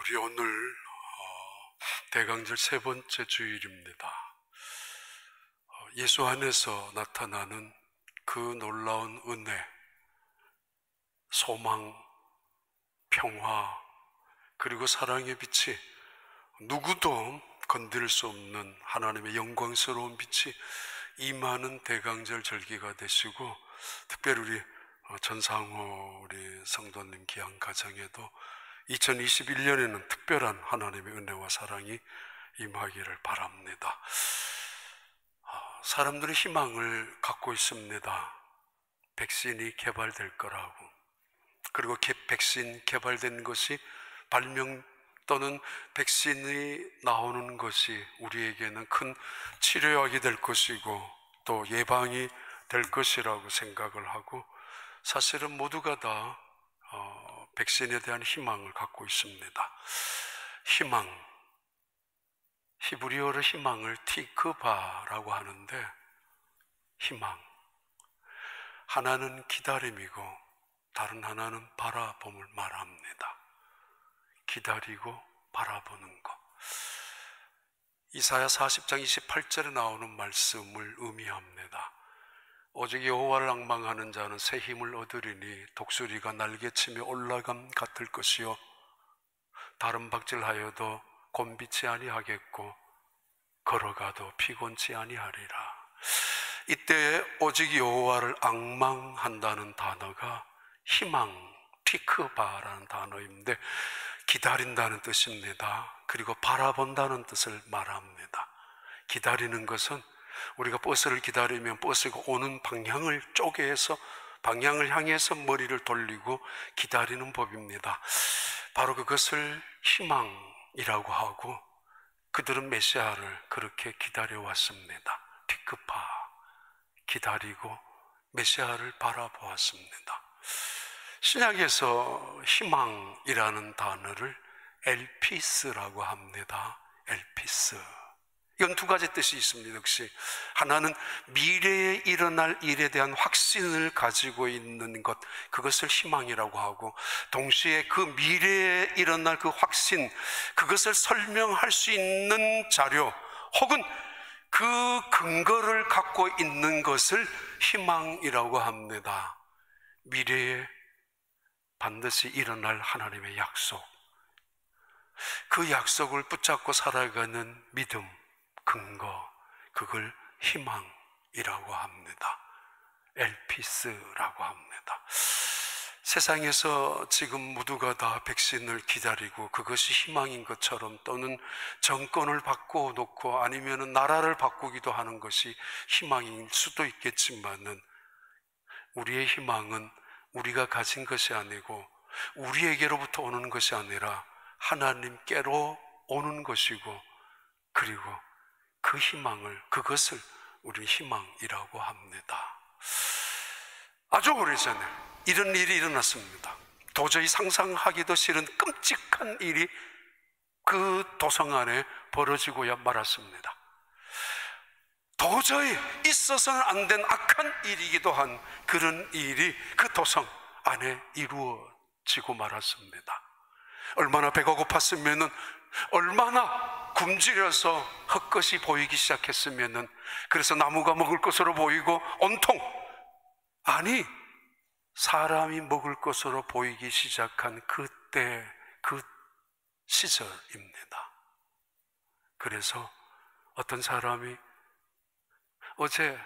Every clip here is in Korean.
우리 오늘 대강절 세 번째 주일입니다. 예수 안에서 나타나는 그 놀라운 은혜, 소망, 평화, 그리고 사랑의 빛이 누구도 건드릴 수 없는 하나님의 영광스러운 빛이 임하는 대강절 절기가 되시고, 특별히 우리 전상호 우리 성도님 귀한 가정에도 2021년에는 특별한 하나님의 은혜와 사랑이 임하기를 바랍니다. 사람들은 희망을 갖고 있습니다. 백신이 개발될 거라고. 그리고 백신 개발된 것이 발명 또는 백신이 나오는 것이 우리에게는 큰 치료약이 될 것이고 또 예방이 될 것이라고 생각을 하고, 사실은 모두가 다 백신에 대한 희망을 갖고 있습니다. 희망, 히브리어로 희망을 티크바라고 하는데, 희망, 하나는 기다림이고 다른 하나는 바라봄을 말합니다. 기다리고 바라보는 것. 이사야 40장 28절에 나오는 말씀을 의미합니다. 오직 여호와를 앙망하는 자는 새 힘을 얻으리니 독수리가 날개치며 올라감 같을 것이요 다른 박질하여도 곤비치 아니하겠고 걸어가도 피곤치 아니하리라. 이때 오직 여호와를 앙망한다는 단어가 희망, 티크바라는 단어인데 기다린다는 뜻입니다. 그리고 바라본다는 뜻을 말합니다. 기다리는 것은 우리가 버스를 기다리면 버스가 오는 방향을 쪼개서 방향을 향해서 머리를 돌리고 기다리는 법입니다. 바로 그것을 희망이라고 하고, 그들은 메시아를 그렇게 기다려왔습니다. 티크파, 기다리고 메시아를 바라보았습니다. 신약에서 희망이라는 단어를 엘피스라고 합니다. 엘피스. 이건 두 가지 뜻이 있습니다. 역시 하나는 미래에 일어날 일에 대한 확신을 가지고 있는 것, 그것을 희망이라고 하고, 동시에 그 미래에 일어날 그 확신, 그것을 설명할 수 있는 자료 혹은 그 근거를 갖고 있는 것을 희망이라고 합니다. 미래에 반드시 일어날 하나님의 약속, 그 약속을 붙잡고 살아가는 믿음, 근거, 그걸 희망이라고 합니다. 엘피스라고 합니다. 세상에서 지금 모두가 다 백신을 기다리고 그것이 희망인 것처럼, 또는 정권을 바꿔놓고 아니면 나라를 바꾸기도 하는 것이 희망일 수도 있겠지만은, 우리의 희망은 우리가 가진 것이 아니고 우리에게로부터 오는 것이 아니라 하나님께로 오는 것이고, 그리고 그 희망을, 그것을 우리 희망이라고 합니다. 아주 오래전에 이런 일이 일어났습니다. 도저히 상상하기도 싫은 끔찍한 일이 그 도성 안에 벌어지고야 말았습니다. 도저히 있어서는 안 된 악한 일이기도 한 그런 일이 그 도성 안에 이루어지고 말았습니다. 얼마나 배가 고팠으면은, 얼마나 굶주려서 헛것이 보이기 시작했으면은, 그래서 나무가 먹을 것으로 보이고 온통, 아니 사람이 먹을 것으로 보이기 시작한 그때, 그 시절입니다. 그래서 어떤 사람이 어제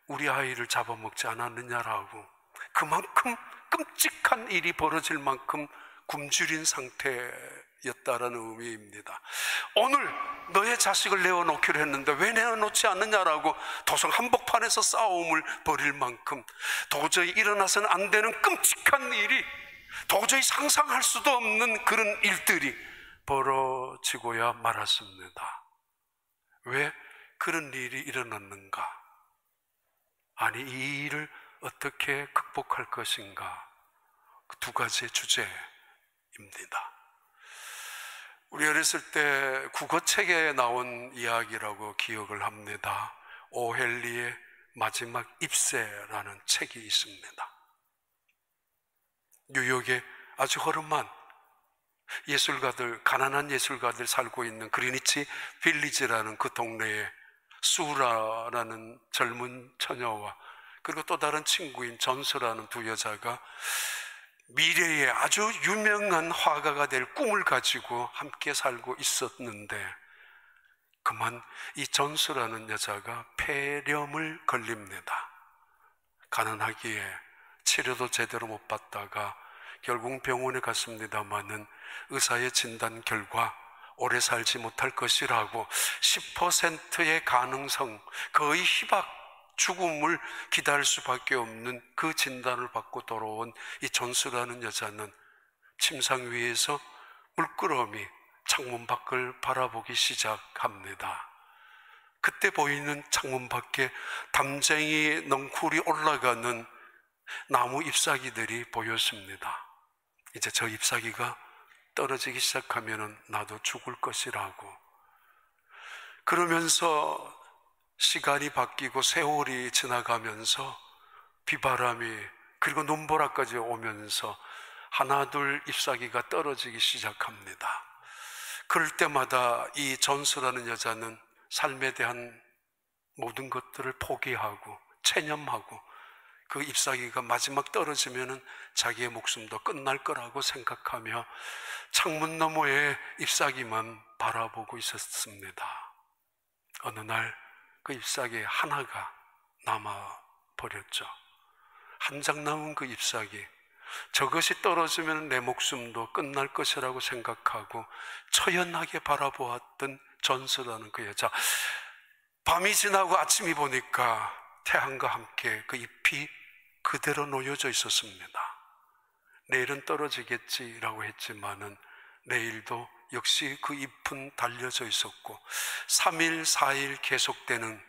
우리 아이를 잡아먹지 않았느냐라고, 그만큼 끔찍한 일이 벌어질 만큼 굶주린 상태였다라는 의미입니다. 오늘 너의 자식을 내어놓기로 했는데 왜 내어놓지 않느냐라고 도성 한복판에서 싸움을 벌일 만큼 도저히 일어나서는 안 되는 끔찍한 일이, 도저히 상상할 수도 없는 그런 일들이 벌어지고야 말았습니다. 왜 그런 일이 일어났는가? 아니, 이 일을 어떻게 극복할 것인가? 그 두 가지의 주제입니다. 우리 어렸을 때 국어책에 나온 이야기라고 기억을 합니다. 오헬리의 마지막 입새라는 책이 있습니다. 뉴욕의 아주 허름한 예술가들, 가난한 예술가들 살고 있는 그리니치 빌리지라는 그 동네에 수라라는 젊은 처녀와 그리고 또 다른 친구인 전수라는 두 여자가 미래에 아주 유명한 화가가 될 꿈을 가지고 함께 살고 있었는데, 그만 이 전수라는 여자가 폐렴을 걸립니다. 가난하기에 치료도 제대로 못 받다가 결국 병원에 갔습니다마는 의사의 진단 결과 오래 살지 못할 것이라고 10%의 가능성, 거의 희박, 죽음을 기다릴 수밖에 없는 그 진단을 받고 돌아온 이 존스라는 여자는 침상 위에서 물끄러미 창문 밖을 바라보기 시작합니다. 그때 보이는 창문 밖에 담쟁이 넝쿨이 올라가는 나무 잎사귀들이 보였습니다. 이제 저 잎사귀가 떨어지기 시작하면 나도 죽을 것이라고. 그러면서 시간이 바뀌고 세월이 지나가면서 비바람이 그리고 눈보라까지 오면서 하나둘 잎사귀가 떨어지기 시작합니다. 그럴 때마다 이 존스라는 여자는 삶에 대한 모든 것들을 포기하고 체념하고 그 잎사귀가 마지막 떨어지면 자기의 목숨도 끝날 거라고 생각하며 창문 너머에 잎사귀만 바라보고 있었습니다. 어느 날 그 잎사귀 하나가 남아버렸죠. 한 장 남은 그 잎사귀, 저것이 떨어지면 내 목숨도 끝날 것이라고 생각하고 처연하게 바라보았던 존스라는 그 여자, 밤이 지나고 아침이 보니까 태양과 함께 그 잎이 그대로 놓여져 있었습니다. 내일은 떨어지겠지라고 했지만은 내일도 역시 그 잎은 달려져 있었고 3일, 4일 계속되는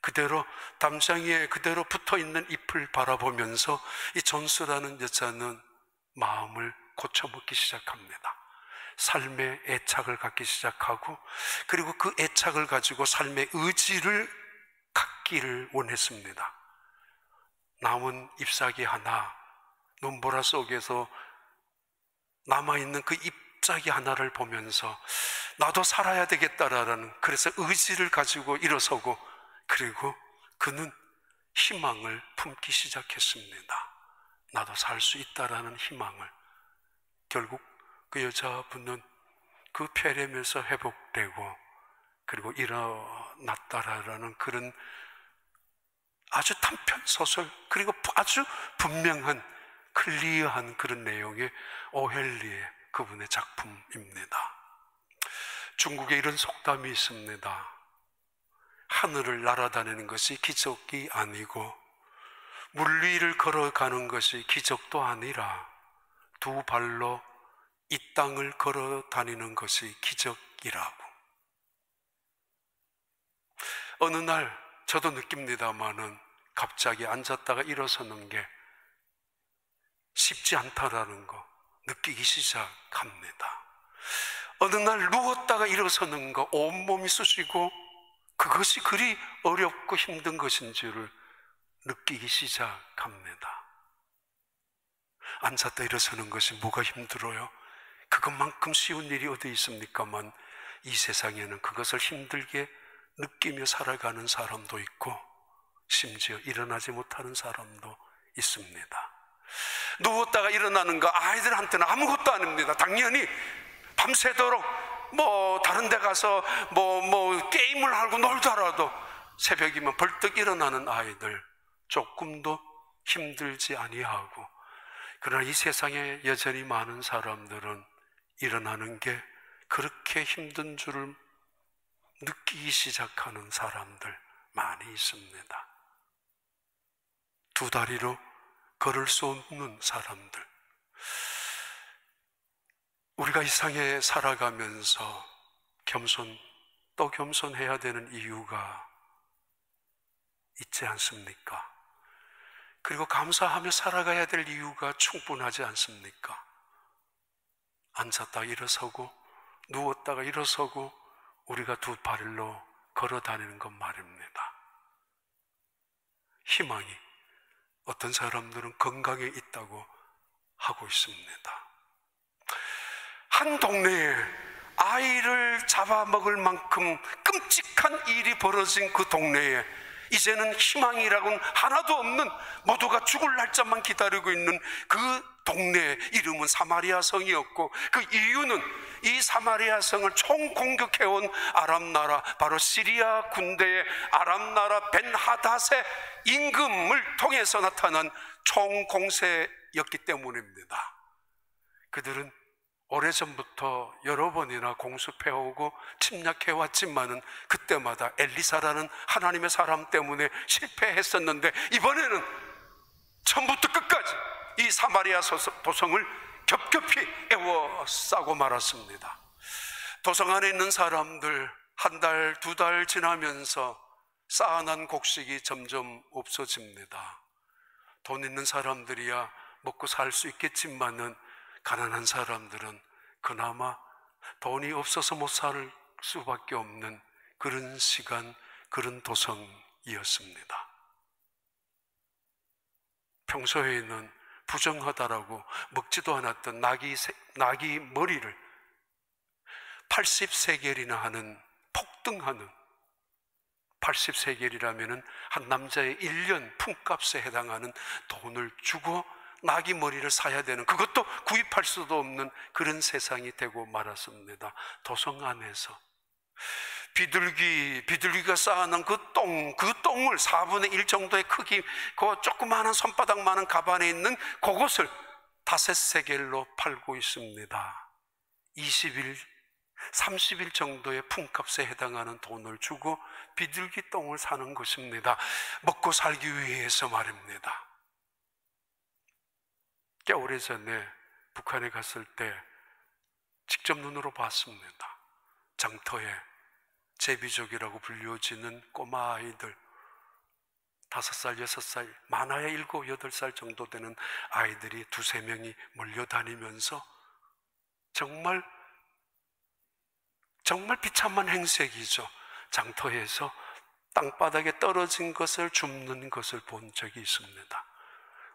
그대로 담장에 그대로 붙어있는 잎을 바라보면서 이 존스라는 여자는 마음을 고쳐먹기 시작합니다. 삶의 애착을 갖기 시작하고 그리고 그 애착을 가지고 삶의 의지를 갖기를 원했습니다. 남은 잎사귀 하나, 눈보라 속에서 남아있는 그 잎사귀 하나를 보면서 나도 살아야 되겠다라는, 그래서 의지를 가지고 일어서고 그리고 그는 희망을 품기 시작했습니다. 나도 살 수 있다라는 희망을. 결국 그 여자분은 그 폐렴에서 회복되고 그리고 일어났다라는 그런 아주 단편 소설, 그리고 아주 분명한 클리어한 그런 내용의 오헬리의 그분의 작품입니다. 중국에 이런 속담이 있습니다. 하늘을 날아다니는 것이 기적이 아니고 물 위를 걸어가는 것이 기적도 아니라 두 발로 이 땅을 걸어 다니는 것이 기적이라고. 어느 날 저도 느낍니다마는 갑자기 앉았다가 일어서는 게 쉽지 않다라는 거 느끼기 시작합니다. 어느 날 누웠다가 일어서는 거, 온몸이 쑤시고 그것이 그리 어렵고 힘든 것인 줄을 느끼기 시작합니다. 앉았다 일어서는 것이 뭐가 힘들어요? 그것만큼 쉬운 일이 어디 있습니까만 이 세상에는 그것을 힘들게 느끼며 살아가는 사람도 있고 심지어 일어나지 못하는 사람도 있습니다. 누웠다가 일어나는 거 아이들한테는 아무것도 아닙니다. 당연히 밤새도록 다른 데 가서 게임을 하고 놀더라도 새벽이면 벌떡 일어나는 아이들 조금도 힘들지 아니하고, 그러나 이 세상에 여전히 많은 사람들은 일어나는 게 그렇게 힘든 줄을 느끼기 시작하는 사람들 많이 있습니다. 두 다리로 걸을 수 없는 사람들. 우리가 이 세상에 살아가면서 또 겸손해야 되는 이유가 있지 않습니까? 그리고 감사하며 살아가야 될 이유가 충분하지 않습니까? 앉았다 일어서고 누웠다가 일어서고 우리가 두 발로 걸어 다니는 것 말입니다. 희망이, 어떤 사람들은 건강에 있다고 하고 있습니다. 한 동네에 아이를 잡아먹을 만큼 끔찍한 일이 벌어진 그 동네에 이제는 희망이라고는 하나도 없는, 모두가 죽을 날짜만 기다리고 있는 그 동네의 이름은 사마리아 성이었고, 그 이유는 이 사마리아 성을 총공격해온 아람 나라, 바로 시리아 군대의 아람 나라 벤하닷의 임금을 통해서 나타난 총공세였기 때문입니다. 그들은 오래전부터 여러 번이나 공습해오고 침략해왔지만은 그때마다 엘리사라는 하나님의 사람 때문에 실패했었는데, 이번에는 처음부터 끝까지 이 사마리아 도성을 겹겹이 에워싸고 말았습니다. 도성 안에 있는 사람들, 한 달, 두 달 지나면서 쌓아난 곡식이 점점 없어집니다. 돈 있는 사람들이야 먹고 살 수 있겠지만은 가난한 사람들은 그나마 돈이 없어서 못 살 수밖에 없는 그런 시간, 그런 도성이었습니다. 평소에는 부정하다라고 먹지도 않았던 나귀 머리를 80세겔이나 하는, 폭등하는, 80세겔이라면 한 남자의 1년 품값에 해당하는 돈을 주고 나귀 머리를 사야 되는, 그것도 구입할 수도 없는 그런 세상이 되고 말았습니다. 도성 안에서 비둘기가 쌓아놓은 그 똥을 4분의 1 정도의 크기, 그 조그마한 손바닥만한 가방에 있는 그것을 5세겔로 팔고 있습니다. 20일, 30일 정도의 품값에 해당하는 돈을 주고 비둘기 똥을 사는 것입니다. 먹고 살기 위해서 말입니다. 꽤 오래전에 북한에 갔을 때 직접 눈으로 봤습니다. 장터에 제비족이라고 불려지는 꼬마 아이들, 5살, 6살, 많아야 7, 8살 정도 되는 아이들이 2-3명이 몰려다니면서 정말 비참한 행색이죠. 장터에서 땅바닥에 떨어진 것을 줍는 것을 본 적이 있습니다.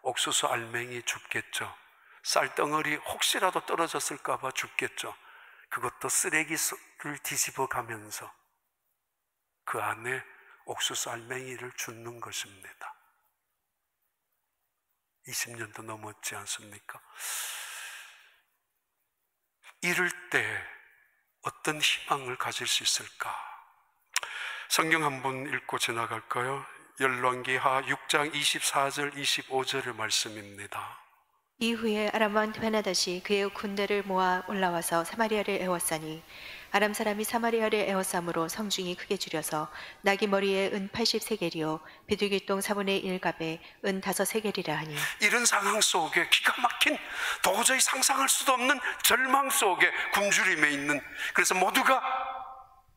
옥수수 알맹이 줍겠죠. 쌀덩어리 혹시라도 떨어졌을까 봐 줍겠죠. 그것도 쓰레기를 뒤집어 가면서 그 안에 옥수수 알맹이를 줍는 것입니다. 20년도 넘었지 않습니까? 이럴 때 어떤 희망을 가질 수 있을까? 성경 한번 읽고 지나갈까요? 열왕기하 6장 24절 25절의 말씀입니다. 이후에 아람 왕 베나닷이 그의 군대를 모아 올라와서 사마리아를 에워싸니 아람 사람이 사마리아를 에워싸므로 성중이 크게 줄여서 나귀 머리에 은 80세겔이요 비둘기똥 4분의 1갑에 은 5세겔이라 하니, 이런 상황 속에 기가 막힌, 도저히 상상할 수도 없는 절망 속에 굶주림에 있는, 그래서 모두가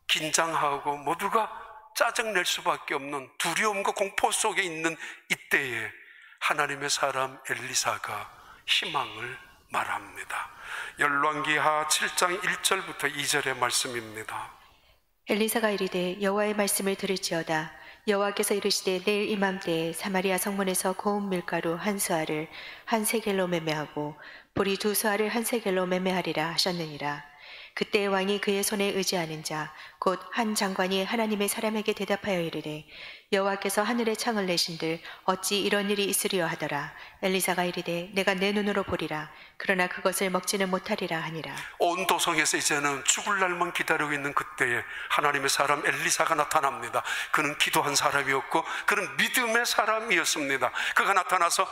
긴장하고 모두가 짜증낼 수밖에 없는 두려움과 공포 속에 있는 이때에 하나님의 사람 엘리사가 희망을 말합니다. 열왕기하 7장 1절부터 2절의 말씀입니다. 엘리사가 이르되 여호와의 말씀을 들을지어다. 여호와께서 이르시되 내일 이맘때에 사마리아 성문에서 고운 밀가루 한 스아를 한 세겔로 매매하고 보리 2스아를 한 세겔로 매매하리라 하셨느니라. 그때 왕이 그의 손에 의지하는 자 곧 한 장관이 하나님의 사람에게 대답하여 이르되 여호와께서 하늘의 창을 내신들 어찌 이런 일이 있으리요 하더라. 엘리사가 이르되 내가 내 눈으로 보리라. 그러나 그것을 먹지는 못하리라 하니라. 온 도성에서 이제는 죽을 날만 기다리고 있는 그때에 하나님의 사람 엘리사가 나타납니다. 그는 기도한 사람이었고 그는 믿음의 사람이었습니다. 그가 나타나서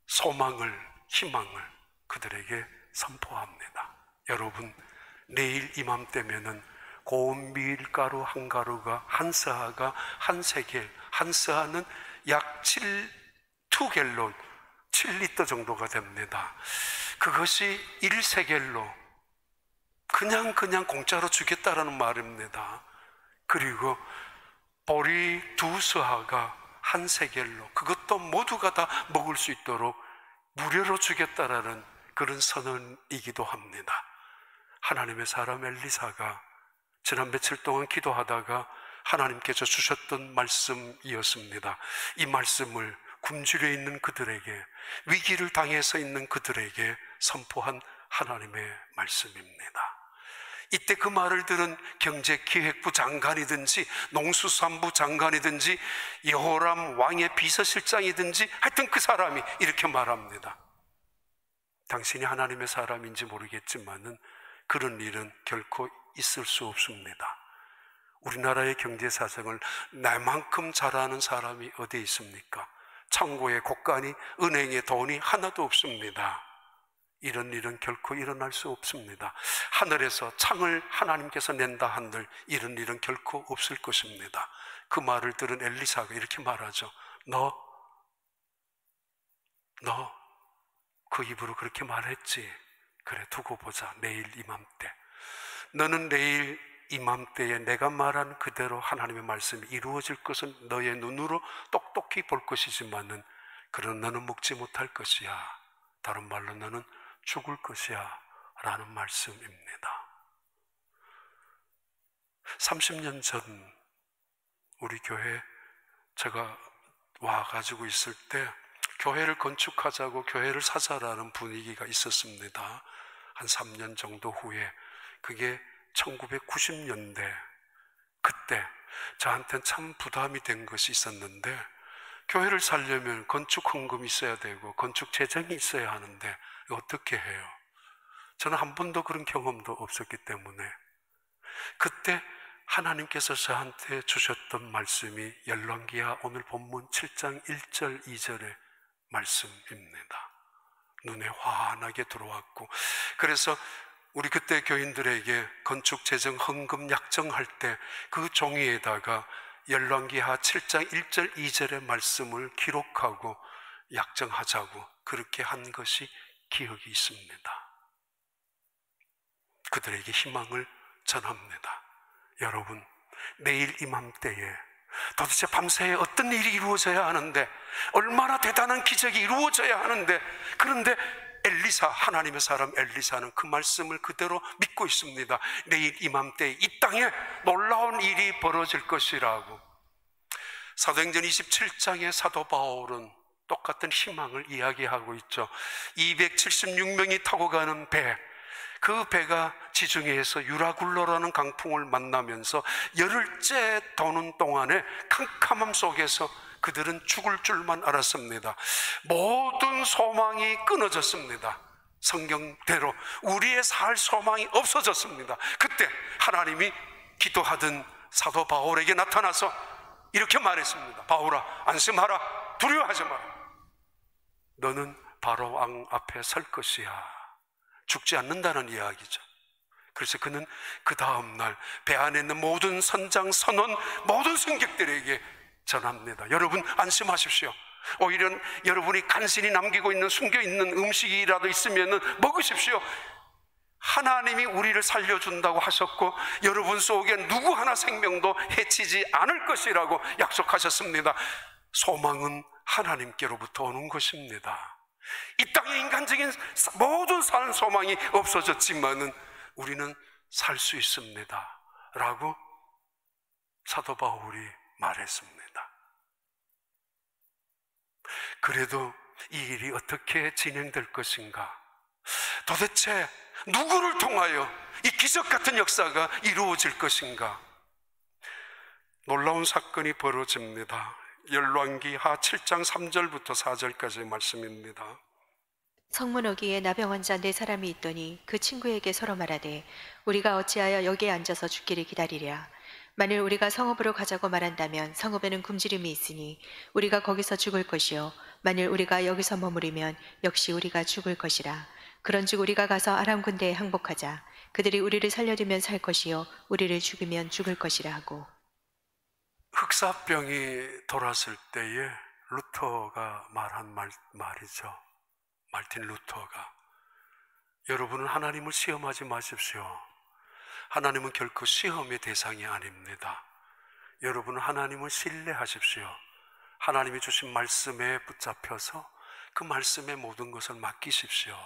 소망을, 희망을 그들에게 선포합니다. 여러분, 내일 이맘때면은 고운 밀가루 한 가루가, 한 스아가 한 세겔, 한 스아는 약 2갤론, 7리터 정도가 됩니다. 그것이 1세겔로 그냥 공짜로 주겠다라는 말입니다. 그리고 보리 2스아가 한 세겔로, 그것도 모두가 다 먹을 수 있도록 무료로 주겠다라는 그런 선언이기도 합니다. 하나님의 사람 엘리사가 지난 며칠 동안 기도하다가 하나님께서 주셨던 말씀이었습니다. 이 말씀을 굶주려 있는 그들에게, 위기를 당해서 있는 그들에게 선포한 하나님의 말씀입니다. 이때 그 말을 들은 경제기획부 장관이든지 농수산부 장관이든지 여호람 왕의 비서실장이든지 하여튼 그 사람이 이렇게 말합니다. 당신이 하나님의 사람인지 모르겠지만은 그런 일은 결코 있을 수 없습니다. 우리나라의 경제 사정을 나만큼 잘 아는 사람이 어디 있습니까? 창고에 곳간이 은행에 돈이 하나도 없습니다. 이런 일은 결코 일어날 수 없습니다. 하늘에서 창을 하나님께서 낸다 한들 이런 일은 결코 없을 것입니다. 그 말을 들은 엘리사가 이렇게 말하죠. 너 그 입으로 그렇게 말했지. 그래, 두고 보자. 내일 이맘때. 너는 내일 이맘때에 내가 말한 그대로 하나님의 말씀이 이루어질 것은 너의 눈으로 똑똑히 볼 것이지만은 그런 너는 먹지 못할 것이야. 다른 말로 너는 죽을 것이야 라는 말씀입니다. 30년 전 우리 교회 제가 와가지고 있을 때 교회를 건축하자고 교회를 사자라는 분위기가 있었습니다. 한 3년 정도 후에, 그게 1990년대, 그때 저한테는 참 부담이 된 것이 있었는데, 교회를 살려면 건축 헌금이 있어야 되고 건축 재정이 있어야 하는데 어떻게 해요? 저는 한 번도 그런 경험도 없었기 때문에 그때 하나님께서 저한테 주셨던 말씀이 열왕기하 오늘 본문 7장 1절 2절의 말씀입니다. 눈에 환하게 들어왔고, 그래서 우리 그때 교인들에게 건축 재정 헌금 약정할 때 그 종이에다가 열왕기하 7장 1절 2절의 말씀을 기록하고 약정하자고 그렇게 한 것이 기억이 있습니다. 그들에게 희망을 전합니다. 여러분, 내일 이맘때에 도대체 밤새 어떤 일이 이루어져야 하는데, 얼마나 대단한 기적이 이루어져야 하는데, 그런데 엘리사, 하나님의 사람 엘리사는 그 말씀을 그대로 믿고 있습니다. 내일 이맘때 이 땅에 놀라운 일이 벌어질 것이라고. 사도행전 27장의 사도 바울은 똑같은 희망을 이야기하고 있죠. 276명이 타고 가는 배, 그 배가 지중해에서 유라굴로라는 강풍을 만나면서 열흘째 도는 동안에 캄캄함 속에서 그들은 죽을 줄만 알았습니다. 모든 소망이 끊어졌습니다. 성경대로 우리의 살 소망이 없어졌습니다. 그때 하나님이 기도하던 사도 바울에게 나타나서 이렇게 말했습니다. 바울아, 안심하라. 두려워하지 마라. 너는 바로 왕 앞에 설 것이야. 죽지 않는다는 이야기죠. 그래서 그는 그 다음날 배 안에 있는 모든 선장, 선원, 모든 승객들에게 전합니다. 여러분 안심하십시오. 오히려 여러분이 간신히 남기고 있는, 숨겨있는 음식이라도 있으면 먹으십시오. 하나님이 우리를 살려준다고 하셨고 여러분 속에 누구 하나 생명도 해치지 않을 것이라고 약속하셨습니다. 소망은 하나님께로부터 오는 것입니다. 이 땅의 인간적인 모든 사는 소망이 없어졌지만은 우리는 살 수 있습니다 라고 사도 바울이 말했습니다. 그래도 이 일이 어떻게 진행될 것인가? 도대체 누구를 통하여 이 기적 같은 역사가 이루어질 것인가? 놀라운 사건이 벌어집니다. 열왕기하 7장 3절부터 4절까지의 말씀입니다. 성문어기에 나병 환자 4사람이 있더니 그 친구에게 서로 말하되 우리가 어찌하여 여기에 앉아서 죽기를 기다리랴. 만일 우리가 성읍으로 가자고 말한다면 성읍에는 굶주림이 있으니 우리가 거기서 죽을 것이요 만일 우리가 여기서 머무르면 역시 우리가 죽을 것이라. 그런즉 우리가 가서 아람 군대에 항복하자. 그들이 우리를 살려두면 살 것이요 우리를 죽이면 죽을 것이라 하고. 흑사병이 돌았을 때에 루터가 말한 말이죠. 마르틴 루터가, 여러분은 하나님을 시험하지 마십시오. 하나님은 결코 시험의 대상이 아닙니다. 여러분은 하나님을 신뢰하십시오. 하나님이 주신 말씀에 붙잡혀서 그 말씀에 모든 것을 맡기십시오.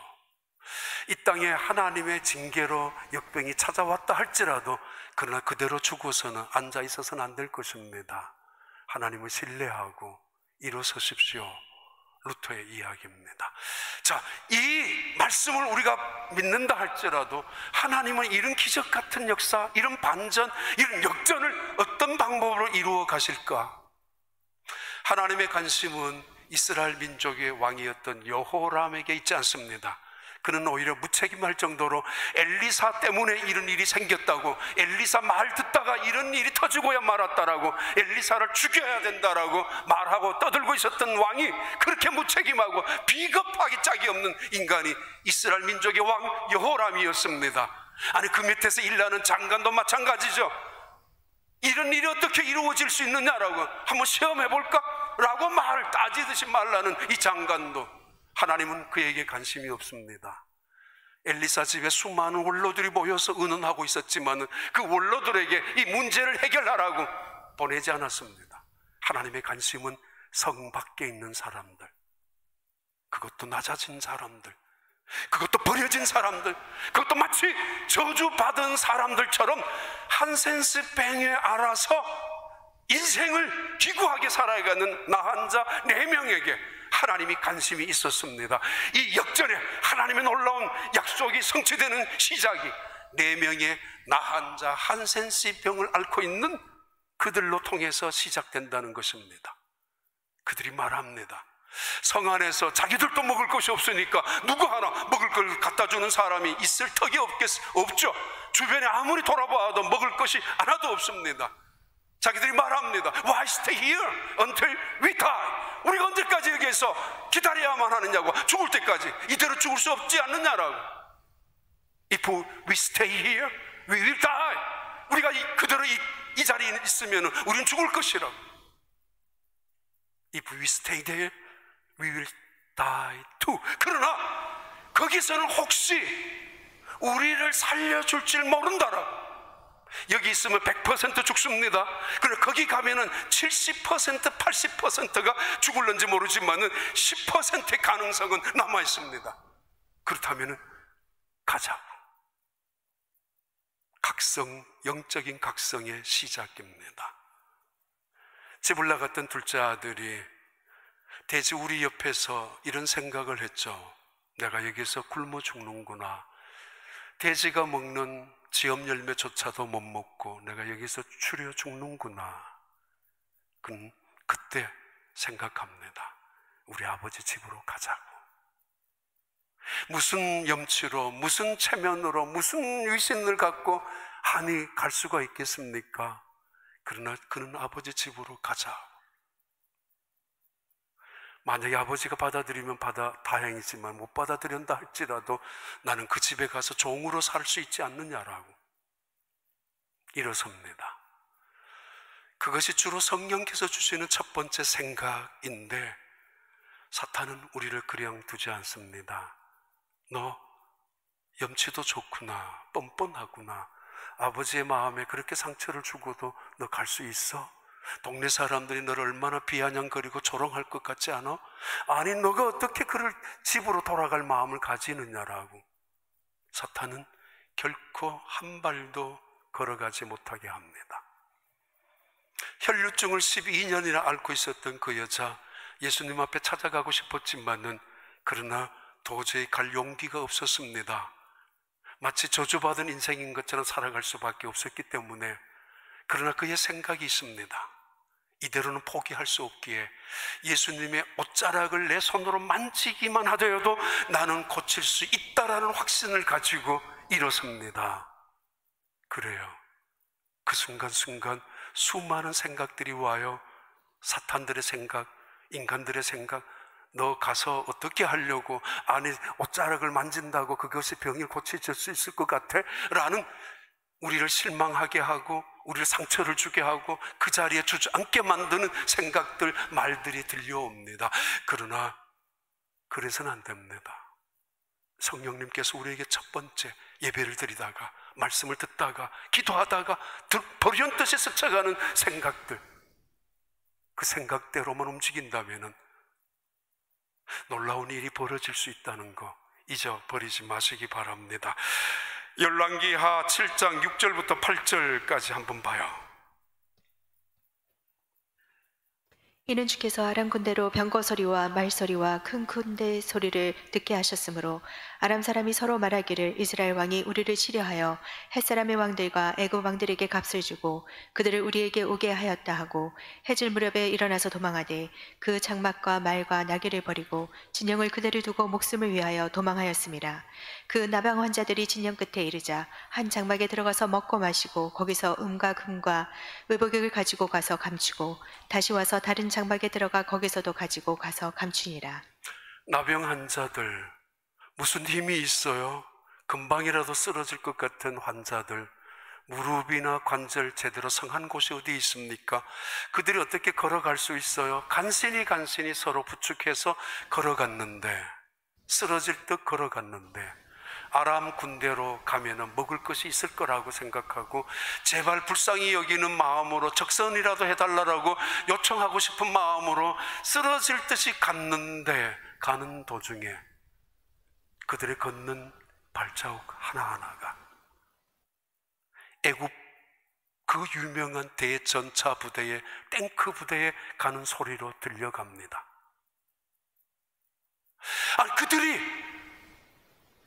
이 땅에 하나님의 징계로 역병이 찾아왔다 할지라도 그러나 그대로 죽어서는 앉아 있어서는 안 될 것입니다. 하나님을 신뢰하고 일어서십시오 루터의 이야기입니다. 자, 이 말씀을 우리가 믿는다 할지라도 하나님은 이런 기적 같은 역사, 이런 반전, 이런 역전을 어떤 방법으로 이루어 가실까? 하나님의 관심은 이스라엘 민족의 왕이었던 여호람에게 있지 않습니다. 그는 오히려 무책임할 정도로 엘리사 때문에 이런 일이 생겼다고, 엘리사 말 듣다가 이런 일이 터지고야 말았다라고, 엘리사를 죽여야 된다라고 말하고 떠들고 있었던 왕이 그렇게 무책임하고 비겁하기 짝이 없는 인간이 이스라엘 민족의 왕 여호람이었습니다. 아니, 그 밑에서 일하는 장관도 마찬가지죠. 이런 일이 어떻게 이루어질 수 있느냐라고 한번 시험해볼까? 라고 말을 따지듯이 말라는 이 장관도 하나님은 그에게 관심이 없습니다. 엘리사 집에 수많은 원로들이 모여서 의논하고 있었지만 그 원로들에게 이 문제를 해결하라고 보내지 않았습니다. 하나님의 관심은 성 밖에 있는 사람들, 그것도 낮아진 사람들, 그것도 버려진 사람들, 그것도 마치 저주받은 사람들처럼 한 센스 뱅에 알아서 인생을 기구하게 살아가는 나 한 자 4명에게 하나님이 관심이 있었습니다. 이 역전에 하나님의 놀라운 약속이 성취되는 시작이 4명의 나 한 자 한 센스 병을 앓고 있는 그들로 통해서 시작된다는 것입니다. 그들이 말합니다. 성 안에서 자기들도 먹을 것이 없으니까 누구 하나 먹을 걸 갖다 주는 사람이 있을 턱이 없죠. 주변에 아무리 돌아봐도 먹을 것이 하나도 없습니다. 자기들이 말합니다. Why stay here until we die? 우리가 언제까지 여기에서 기다려야만 하느냐고, 죽을 때까지 이대로 죽을 수 없지 않느냐라고. If we stay here, we will die. 우리가 그대로 이 자리에 있으면 우리는 죽을 것이라고. If we stay there, we will die too. 그러나 거기서는 혹시 우리를 살려줄 줄 모른다라고. 여기 있으면 100% 죽습니다. 그러나 거기 가면은 70%, 80%가 죽을는지 모르지만은 10%의 가능성은 남아 있습니다. 그렇다면은 가자고. 각성, 영적인 각성의 시작입니다. 집 올라갔던 둘째 아들이 돼지 우리 옆에서 이런 생각을 했죠. 내가 여기서 굶어 죽는구나. 돼지가 먹는 지엄 열매조차도 못 먹고 내가 여기서 추려 죽는구나. 그때 생각합니다. 우리 아버지 집으로 가자고. 무슨 염치로, 무슨 체면으로, 무슨 위신을 갖고 한이 갈 수가 있겠습니까? 그러나 그는 아버지 집으로 가자. 만약에 아버지가 받아들이면 다행이지만 못 받아들인다 할지라도 나는 그 집에 가서 종으로 살 수 있지 않느냐라고 일어섭니다. 그것이 주로 성령께서 주시는 첫 번째 생각인데 사탄은 우리를 그냥 두지 않습니다. 너 염치도 좋구나, 뻔뻔하구나, 아버지의 마음에 그렇게 상처를 주고도 너 갈 수 있어? 동네 사람들이 너를 얼마나 비아냥거리고 조롱할 것 같지 않아? 아니, 너가 어떻게 그를 집으로 돌아갈 마음을 가지느냐라고. 사탄은 결코 한 발도 걸어가지 못하게 합니다. 혈류증을 12년이나 앓고 있었던 그 여자, 예수님 앞에 찾아가고 싶었지만은 그러나 도저히 갈 용기가 없었습니다. 마치 저주받은 인생인 것처럼 살아갈 수밖에 없었기 때문에. 그러나 그의 생각이 있습니다. 이대로는 포기할 수 없기에 예수님의 옷자락을 내 손으로 만지기만 하더라도 나는 고칠 수 있다라는 확신을 가지고 일어섭니다. 그래요. 그 순간순간 수많은 생각들이 와요. 사탄들의 생각, 인간들의 생각. 너 가서 어떻게 하려고, 아니 옷자락을 만진다고 그것이 병을 고쳐질 수 있을 것 같아? 라는 우리를 실망하게 하고 우리를 상처를 주게 하고 그 자리에 주저앉게 만드는 생각들, 말들이 들려옵니다. 그러나 그래서는 안 됩니다. 성령님께서 우리에게 첫 번째 예배를 드리다가 말씀을 듣다가 기도하다가 돌연듯이 스쳐가는 생각들, 그 생각대로만 움직인다면 놀라운 일이 벌어질 수 있다는 거 잊어버리지 마시기 바랍니다. 열왕기하 7장 6절부터 8절까지 한번 봐요. 이는 주께서 아람 군대로 병거 소리와 말 소리와 큰 군대 소리를 듣게 하셨으므로 아람 사람이 서로 말하기를 이스라엘 왕이 우리를 치려하여 헷 사람의 왕들과 애굽 왕들에게 값을 주고 그들을 우리에게 오게 하였다 하고 해질 무렵에 일어나서 도망하되 그 장막과 말과 나귀를 버리고 진영을 그대로 두고 목숨을 위하여 도망하였습니다. 그 나병 환자들이 진영 끝에 이르자 한 장막에 들어가서 먹고 마시고 거기서 음과 금과 의복을 가지고 가서 감추고 다시 와서 다른 장막에 들어가 거기서도 가지고 가서 감추니라. 나병 환자들, 무슨 힘이 있어요? 금방이라도 쓰러질 것 같은 환자들, 무릎이나 관절 제대로 성한 곳이 어디 있습니까? 그들이 어떻게 걸어갈 수 있어요? 간신히 서로 부축해서 걸어갔는데, 쓰러질 듯 걸어갔는데, 아람 군대로 가면은 먹을 것이 있을 거라고 생각하고 제발 불쌍히 여기는 마음으로 적선이라도 해달라고 요청하고 싶은 마음으로 쓰러질 듯이 갔는데, 가는 도중에 그들의 걷는 발자국 하나하나가 애굽 그 유명한 대전차 부대의 탱크 부대에 가는 소리로 들려갑니다. 아니, 그들이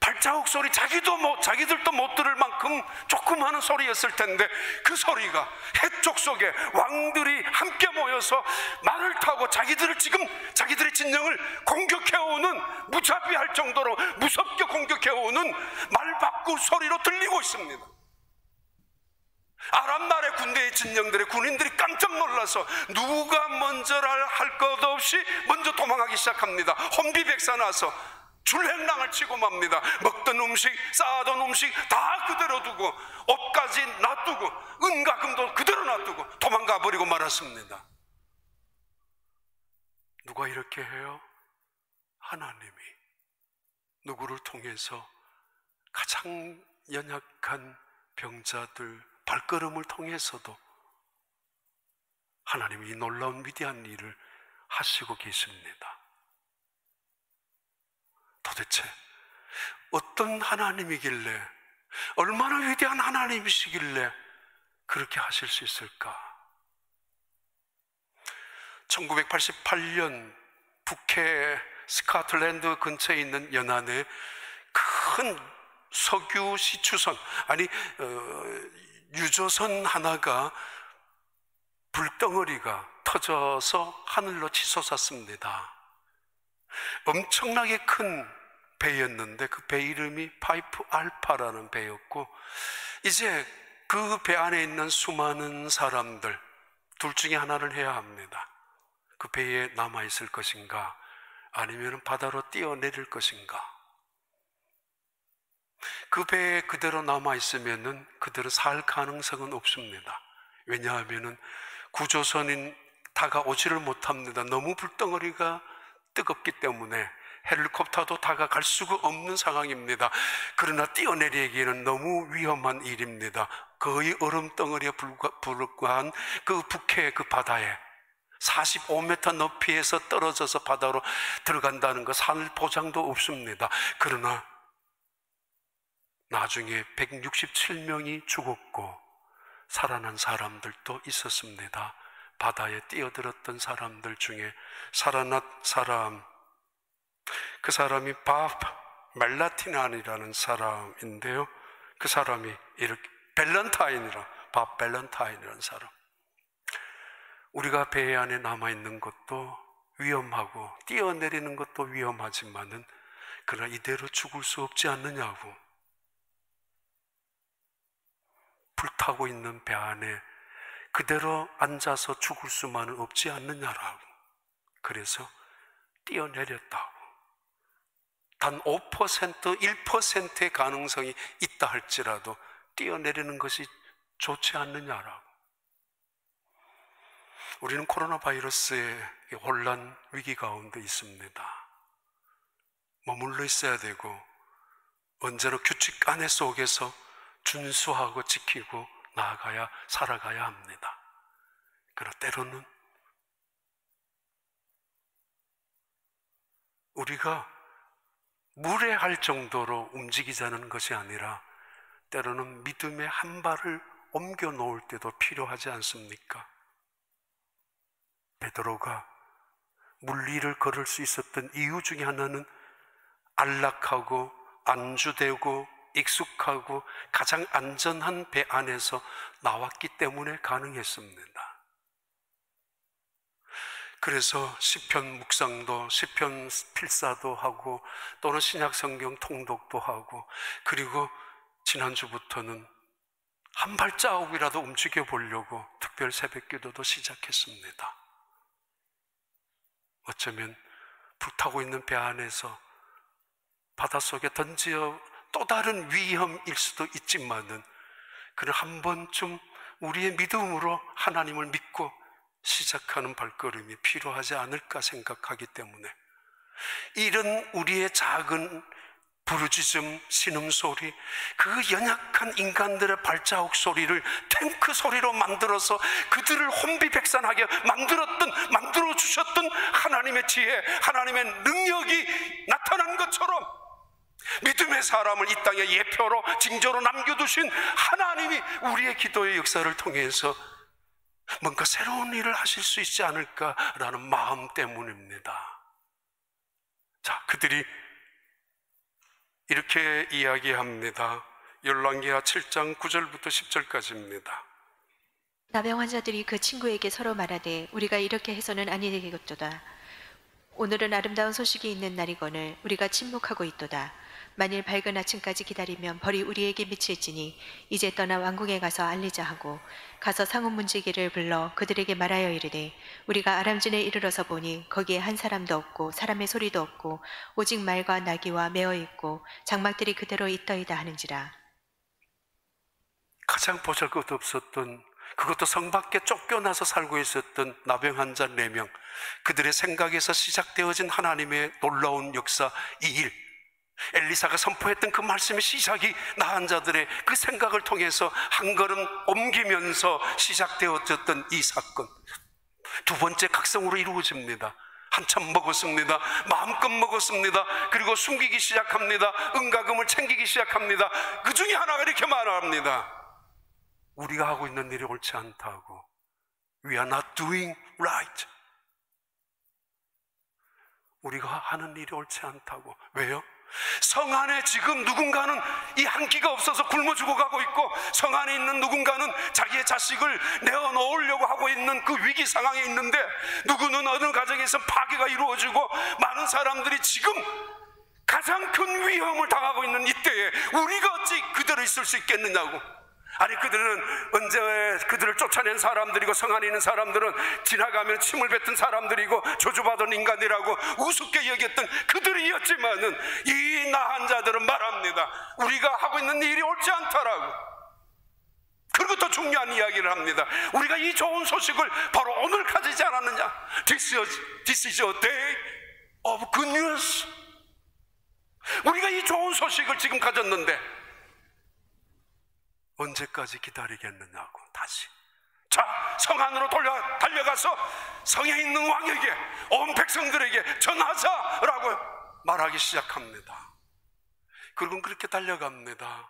발자국 소리, 자기들도 못 들을 만큼 조금 하는 소리였을 텐데 그 소리가 해쪽 속에 왕들이 함께 모여서 말을 타고 자기들의 진영을 공격해오는, 무자비할 정도로 무섭게 공격해오는 말바꾸 소리로 들리고 있습니다. 아람 나라의 군대의 진영들의 군인들이 깜짝 놀라서 누가 먼저라 할 것 없이 먼저 도망하기 시작합니다. 혼비백산나서 줄행랑을 치고 맙니다. 먹던 음식, 쌓아둔 음식 다 그대로 두고 옷까지 놔두고 은과 금도 그대로 놔두고 도망가 버리고 말았습니다. 누가 이렇게 해요? 하나님이 누구를 통해서 가장 연약한 병자들 발걸음을 통해서도 하나님이 이 놀라운 위대한 일을 하시고 계십니다. 도대체 어떤 하나님이길래, 얼마나 위대한 하나님이시길래 그렇게 하실 수 있을까? 1988년 북해 스코틀랜드 근처에 있는 연안에 큰 석유 시추선, 유조선 하나가 불덩어리가 터져서 하늘로 치솟았습니다. 엄청나게 큰 배였는데 그 배 이름이 파이프 알파라는 배였고, 이제 그 배 안에 있는 수많은 사람들 둘 중에 하나를 해야 합니다. 그 배에 남아있을 것인가 아니면 바다로 뛰어내릴 것인가. 그 배에 그대로 남아있으면 그대로 살 가능성은 없습니다. 왜냐하면 구조선인 다가오지를 못합니다. 너무 불덩어리가 뜨겁기 때문에 헬리콥터도 다가갈 수가 없는 상황입니다. 그러나 뛰어내리기에는 너무 위험한 일입니다. 거의 얼음덩어리에 불과한 그 북해 그 바다에 45m 높이에서 떨어져서 바다로 들어간다는 거 살 보장도 없습니다. 그러나 나중에 167명이 죽었고 살아난 사람들도 있었습니다. 바다에 뛰어들었던 사람들 중에 살아난 사람, 그 사람이 밥 멜라티난이라는 사람인데요. 그 사람이 이렇게 밥 밸런타인이라는 사람. 우리가 배 안에 남아있는 것도 위험하고 뛰어내리는 것도 위험하지만은 그러나 이대로 죽을 수 없지 않느냐고. 불타고 있는 배 안에 그대로 앉아서 죽을 수만은 없지 않느냐라고. 그래서 뛰어내렸다고. 단 5%, 1%의 가능성이 있다 할지라도 뛰어내리는 것이 좋지 않느냐라고. 우리는 코로나 바이러스의 혼란 위기 가운데 있습니다. 머물러 있어야 되고 언제나 규칙 안에 속에서 준수하고 지키고 나아가야 살아가야 합니다. 그러나 때로는 우리가 무례할 정도로 움직이자는 것이 아니라 때로는 믿음의 한 발을 옮겨 놓을 때도 필요하지 않습니까? 베드로가 물리를 걸을 수 있었던 이유 중에 하나는 안락하고 안주되고 익숙하고 가장 안전한 배 안에서 나왔기 때문에 가능했습니다. 그래서 시편 묵상도, 시편 필사도 하고, 또는 신약 성경 통독도 하고, 그리고 지난주부터는 한 발자국이라도 움직여 보려고 특별 새벽 기도도 시작했습니다. 어쩌면 불타고 있는 배 안에서 바닷속에 던져 또 다른 위험일 수도 있지만은, 그는 한 번쯤 우리의 믿음으로 하나님을 믿고 시작하는 발걸음이 필요하지 않을까 생각하기 때문에, 이런 우리의 작은 부르짖음, 신음소리, 그 연약한 인간들의 발자국 소리를 탱크 소리로 만들어서 그들을 혼비백산하게 만들어주셨던 하나님의 지혜, 하나님의 능력이 나타난 것처럼, 믿음의 사람을 이 땅에 예표로, 징조로 남겨두신 하나님이 우리의 기도의 역사를 통해서 뭔가 새로운 일을 하실 수 있지 않을까라는 마음 때문입니다. 자, 그들이 이렇게 이야기합니다. 열왕기하 7장 9절부터 10절까지입니다. 나병 환자들이 그 친구에게 서로 말하되 우리가 이렇게 해서는 아니 되겠도다. 오늘은 아름다운 소식이 있는 날이거늘 우리가 침묵하고 있도다. 만일 밝은 아침까지 기다리면 벌이 우리에게 미칠지니 이제 떠나 왕궁에 가서 알리자 하고, 가서 상온 문지기를 불러 그들에게 말하여 이르되 우리가 아람진에 이르러서 보니 거기에 한 사람도 없고 사람의 소리도 없고 오직 말과 나귀와 메어 있고 장막들이 그대로 있더이다 하는지라. 가장 보잘것없었던, 그것도 성 밖에 쫓겨나서 살고 있었던 나병 환자 4명, 그들의 생각에서 시작되어진 하나님의 놀라운 역사, 이 일, 엘리사가 선포했던 그 말씀의 시작이 나은 자들의 그 생각을 통해서 한 걸음 옮기면서 시작되어졌던 이 사건, 두 번째 각성으로 이루어집니다. 한참 먹었습니다. 마음껏 먹었습니다. 그리고 숨기기 시작합니다. 은가금을 챙기기 시작합니다. 그 중에 하나가 이렇게 말합니다. 우리가 하고 있는 일이 옳지 않다고. We are not doing right. 우리가 하는 일이 옳지 않다고. 왜요? 성 안에 지금 누군가는 이 한 끼가 없어서 굶어 죽어가고 있고, 성 안에 있는 누군가는 자기의 자식을 내어놓으려고 하고 있는 그 위기 상황에 있는데, 누구는 어느 가정에서 파괴가 이루어지고 많은 사람들이 지금 가장 큰 위험을 당하고 있는 이때에 우리가 어찌 그대로 있을 수 있겠느냐고. 아니, 그들은 언제 그들을 쫓아낸 사람들이고 성 안에 있는 사람들은 지나가면 침을 뱉은 사람들이고 저주받은 인간이라고 우습게 여겼던 그들이었지만은, 이 나한 자들은 말합니다. 우리가 하고 있는 일이 옳지 않다라고. 그리고 더 중요한 이야기를 합니다. 우리가 이 좋은 소식을 바로 오늘 가지지 않았느냐. This is a day of good news. 우리가 이 좋은 소식을 지금 가졌는데 언제까지 기다리겠느냐고. 다시 자, 성 안으로 달려가서 성에 있는 왕에게, 온 백성들에게 전하자라고 말하기 시작합니다. 그리고 그렇게 달려갑니다.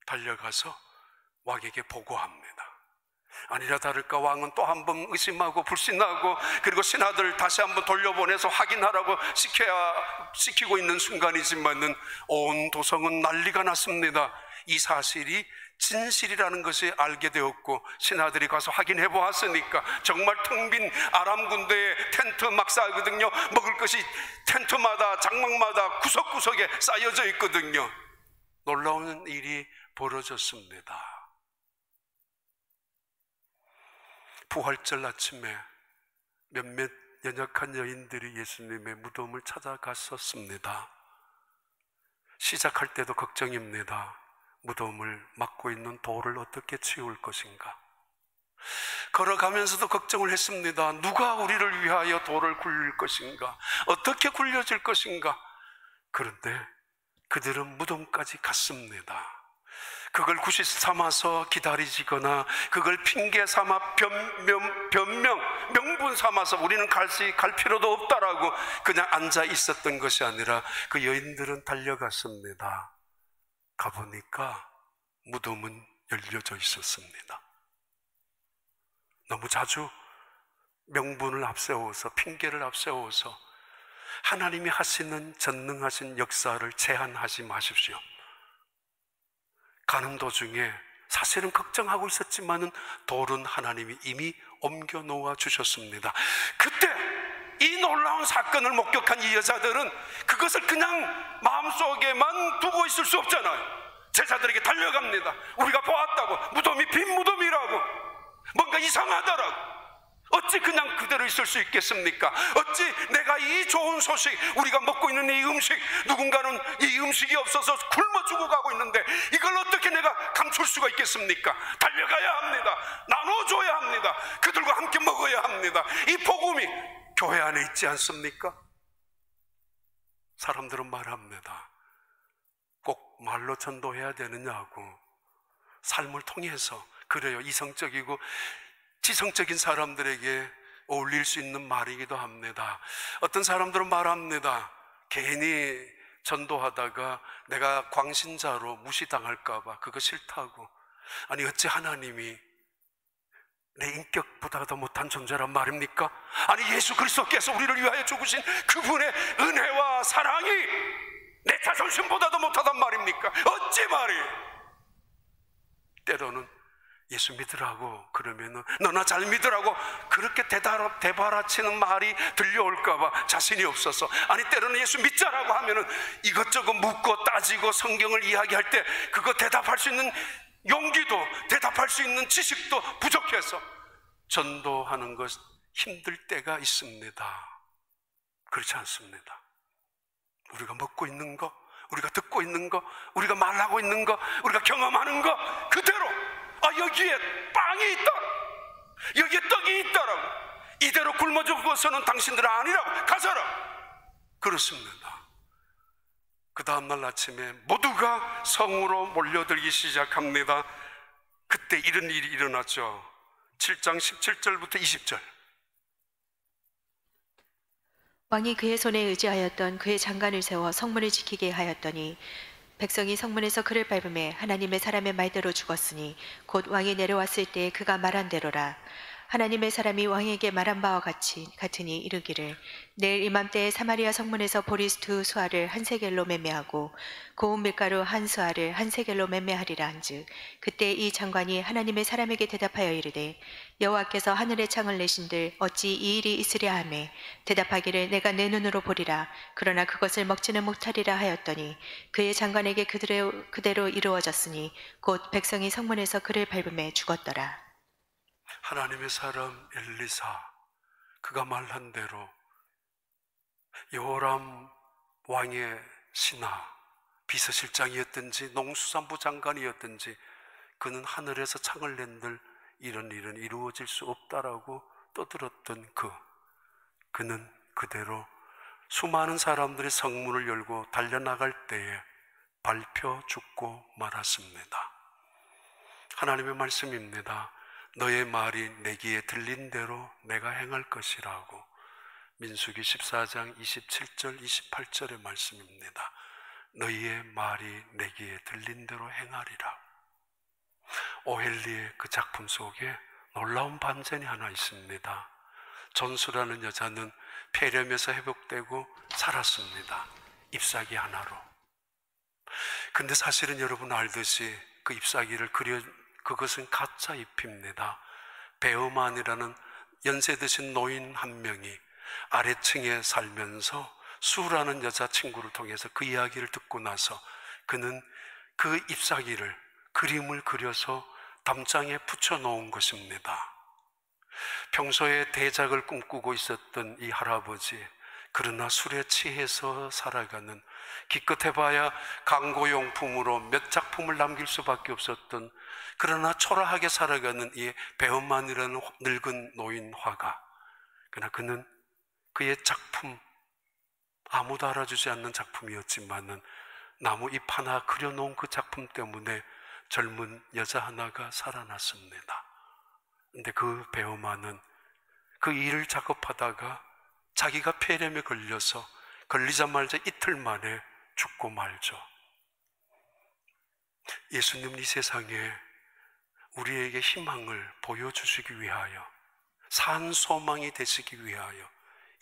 달려가서 왕에게 보고합니다. 아니라 다를까 왕은 또 한 번 의심하고 불신하고, 그리고 신하들을 다시 한번 돌려보내서 확인하라고 시키고 있는 순간이지만은 온 도성은 난리가 났습니다. 이 사실이 진실이라는 것이 알게 되었고, 신하들이 가서 확인해 보았으니까 정말 텅 빈 아람 군대의 텐트 막 쌓거든요. 먹을 것이 텐트마다 장막마다 구석구석에 쌓여져 있거든요. 놀라운 일이 벌어졌습니다. 부활절 아침에 몇몇 연약한 여인들이 예수님의 무덤을 찾아갔었습니다. 시작할 때도 걱정입니다. 무덤을 막고 있는 돌을 어떻게 치울 것인가. 걸어가면서도 걱정을 했습니다. 누가 우리를 위하여 돌을 굴릴 것인가, 어떻게 굴려질 것인가. 그런데 그들은 무덤까지 갔습니다. 그걸 구실 삼아서 기다리지거나, 그걸 핑계 삼아 명분 삼아서 우리는 갈 필요도 없다라고 그냥 앉아 있었던 것이 아니라, 그 여인들은 달려갔습니다. 가보니까 무덤은 열려져 있었습니다. 너무 자주 명분을 앞세워서, 핑계를 앞세워서 하나님이 하시는 전능하신 역사를 제한하지 마십시오. 가는 도중에 사실은 걱정하고 있었지만은 돌은 하나님이 이미 옮겨 놓아 주셨습니다. 그때 이 놀라운 사건을 목격한 이 여자들은 그것을 그냥 마음속에만 두고 있을 수 없잖아요. 제자들에게 달려갑니다. 우리가 보았다고, 무덤이 빈 무덤이라고, 뭔가 이상하더라고. 어찌 그냥 그대로 있을 수 있겠습니까? 어찌 내가 이 좋은 소식, 우리가 먹고 있는 이 음식, 누군가는 이 음식이 없어서 굶어 죽어가고 있는데 이걸 어떻게 내가 감출 수가 있겠습니까? 달려가야 합니다. 나눠줘야 합니다. 그들과 함께 먹어야 합니다. 이 복음이 교회 안에 있지 않습니까? 사람들은 말합니다. 꼭 말로 전도해야 되느냐고. 삶을 통해서. 그래요. 이성적이고 지성적인 사람들에게 어울릴 수 있는 말이기도 합니다. 어떤 사람들은 말합니다. 괜히 전도하다가 내가 광신자로 무시당할까 봐 그거 싫다고. 아니 어찌 하나님이 내 인격보다 더 못한 존재란 말입니까? 아니 예수 그리스도께서 우리를 위하여 죽으신 그분의 은혜와 사랑이 내 자존심보다도 못하단 말입니까? 어찌 말이에요? 때로는 예수 믿으라고 그러면은 너나 잘 믿으라고 그렇게 대바라치는 말이 들려올까봐 자신이 없어서, 아니 때로는 예수 믿자라고 하면은 이것저것 묻고 따지고 성경을 이야기할 때 그거 대답할 수 있는 용기도, 대답할 수 있는 지식도 부족해서 전도하는 것 힘들 때가 있습니다. 그렇지 않습니다. 우리가 먹고 있는 거, 우리가 듣고 있는 거, 우리가 말하고 있는 거, 우리가 경험하는 거 그대로, 여기에 빵이 있다, 여기에 떡이 있다라고, 이대로 굶어 죽어서는 당신들은 아니라고, 가서라. 그렇습니다. 그 다음날 아침에 모두가 성으로 몰려들기 시작합니다. 그때 이런 일이 일어났죠. 7장 17절부터 20절. 왕이 그의 손에 의지하였던 그의 장관을 세워 성문을 지키게 하였더니 백성이 성문에서 그를 밟음에 하나님의 사람의 말대로 죽었으니 곧 왕이 내려왔을 때 그가 말한 대로라. 하나님의 사람이 왕에게 말한 바와 같으니 이르기를 내일 이맘때에 사마리아 성문에서 보리 두 수알을 한 세겔로 매매하고 고운 밀가루 한 수알을 한 세겔로 매매하리라 한즉 그때 이 장관이 하나님의 사람에게 대답하여 이르되 여호와께서 하늘의 창을 내신들 어찌 이 일이 있으랴 하매 대답하기를 내가 내 눈으로 보리라 그러나 그것을 먹지는 못하리라 하였더니 그의 장관에게 그대로 이루어졌으니 곧 백성이 성문에서 그를 밟음에 죽었더라. 하나님의 사람 엘리사, 그가 말한 대로 여호람 왕의 신하, 비서실장이었든지 농수산부 장관이었든지 그는 하늘에서 창을 낸들 이런 일은 이루어질 수 없다라고 떠들었던 그는 그대로 수많은 사람들이 성문을 열고 달려나갈 때에 밟혀 죽고 말았습니다. 하나님의 말씀입니다. 너의 말이 내 귀에 들린 대로 내가 행할 것이라고. 민수기 14장 27절 28절의 말씀입니다. 너희의 말이 내 귀에 들린 대로 행하리라. 오헬리의 그 작품 속에 놀라운 반전이 하나 있습니다. 전수라는 여자는 폐렴에서 회복되고 살았습니다. 잎사귀 하나로. 근데 사실은 여러분 알듯이 그 잎사귀를 그것은 가짜 잎입니다. 베어만이라는 연세 드신 노인 한 명이 아래층에 살면서 수라는 여자친구를 통해서 그 이야기를 듣고 나서 그는 그 잎사귀를 그림을 그려서 담장에 붙여놓은 것입니다. 평소에 대작을 꿈꾸고 있었던 이 할아버지, 그러나 술에 취해서 살아가는, 기껏해봐야 광고용품으로 몇 작품을 남길 수밖에 없었던, 그러나 초라하게 살아가는 이 배엄만이라는 늙은 노인 화가, 그러나 그는 그의 작품, 아무도 알아주지 않는 작품이었지만은 나무 잎 하나 그려놓은 그 작품 때문에 젊은 여자 하나가 살아났습니다. 근데 그 배엄만은 그 일을 작업하다가 자기가 폐렴에 걸려서 걸리자마자 이틀 만에 죽고 말죠. 예수님은 이 세상에 우리에게 희망을 보여주시기 위하여 산 소망이 되시기 위하여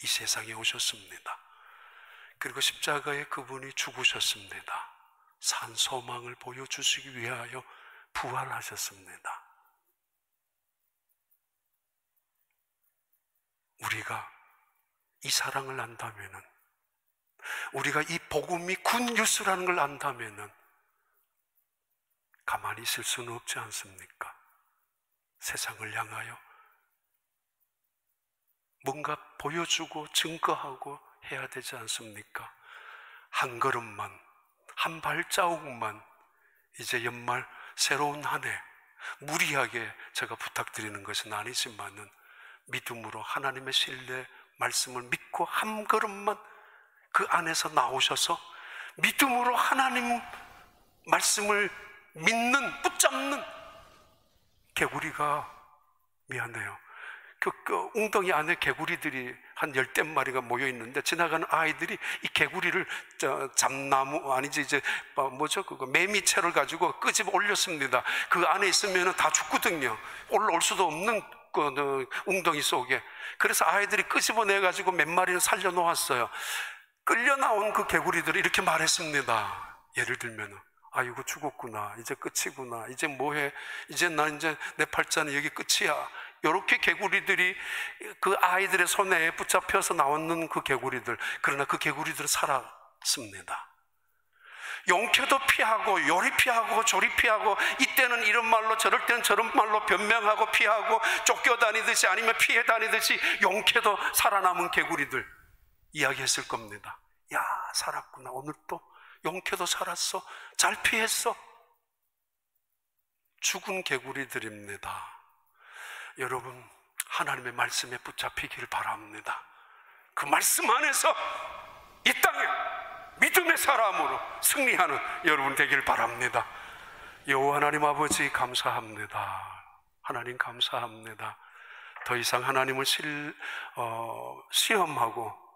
이 세상에 오셨습니다. 그리고 십자가에 그분이 죽으셨습니다. 산 소망을 보여주시기 위하여 부활하셨습니다. 우리가 이 사랑을 안다면은, 우리가 이 복음이 굿뉴스라는 걸 안다면은 가만히 있을 수는 없지 않습니까? 세상을 향하여 뭔가 보여주고 증거하고 해야 되지 않습니까? 한 걸음만, 한 발자국만 이제 연말 새로운 한 해 무리하게 제가 부탁드리는 것은 아니지만은 믿음으로 하나님의 신뢰 말씀을 믿고 한 걸음만 그 안에서 나오셔서 믿음으로 하나님 말씀을 믿는, 붙잡는 개구리가, 미안해요, 그 웅덩이 안에 개구리들이 한 10마리가 모여 있는데 지나가는 아이들이 이 개구리를 잡나무, 아니지, 이제 뭐죠, 그거 매미채를 가지고 끄집어 올렸습니다. 그 안에 있으면 다 죽거든요. 올라올 수도 없는 그 웅덩이 속에. 그래서 아이들이 끄집어내 가지고 몇 마리를 살려 놓았어요. 끌려 나온 그 개구리들이 이렇게 말했습니다. 예를 들면, 아이고 죽었구나, 이제 끝이구나, 이제 뭐해, 이제 내 팔자는 여기 끝이야. 이렇게 개구리들이 그 아이들의 손에 붙잡혀서 나오는 그 개구리들, 그러나 그 개구리들은 살았습니다. 용케도 피하고 요리 피하고 조리 피하고, 이때는 이런 말로 저럴 때는 저런 말로 변명하고 피하고 쫓겨다니듯이 아니면 피해 다니듯이 용케도 살아남은 개구리들 이야기했을 겁니다. 야, 살았구나, 오늘 또 용케도 살았어, 잘 피했어. 죽은 개구리들입니다. 여러분, 하나님의 말씀에 붙잡히기를 바랍니다. 그 말씀 안에서 이 땅에 믿음의 사람으로 승리하는 여러분 되길 바랍니다. 여호와 하나님 아버지 감사합니다. 하나님 감사합니다. 더 이상 하나님을 시험하고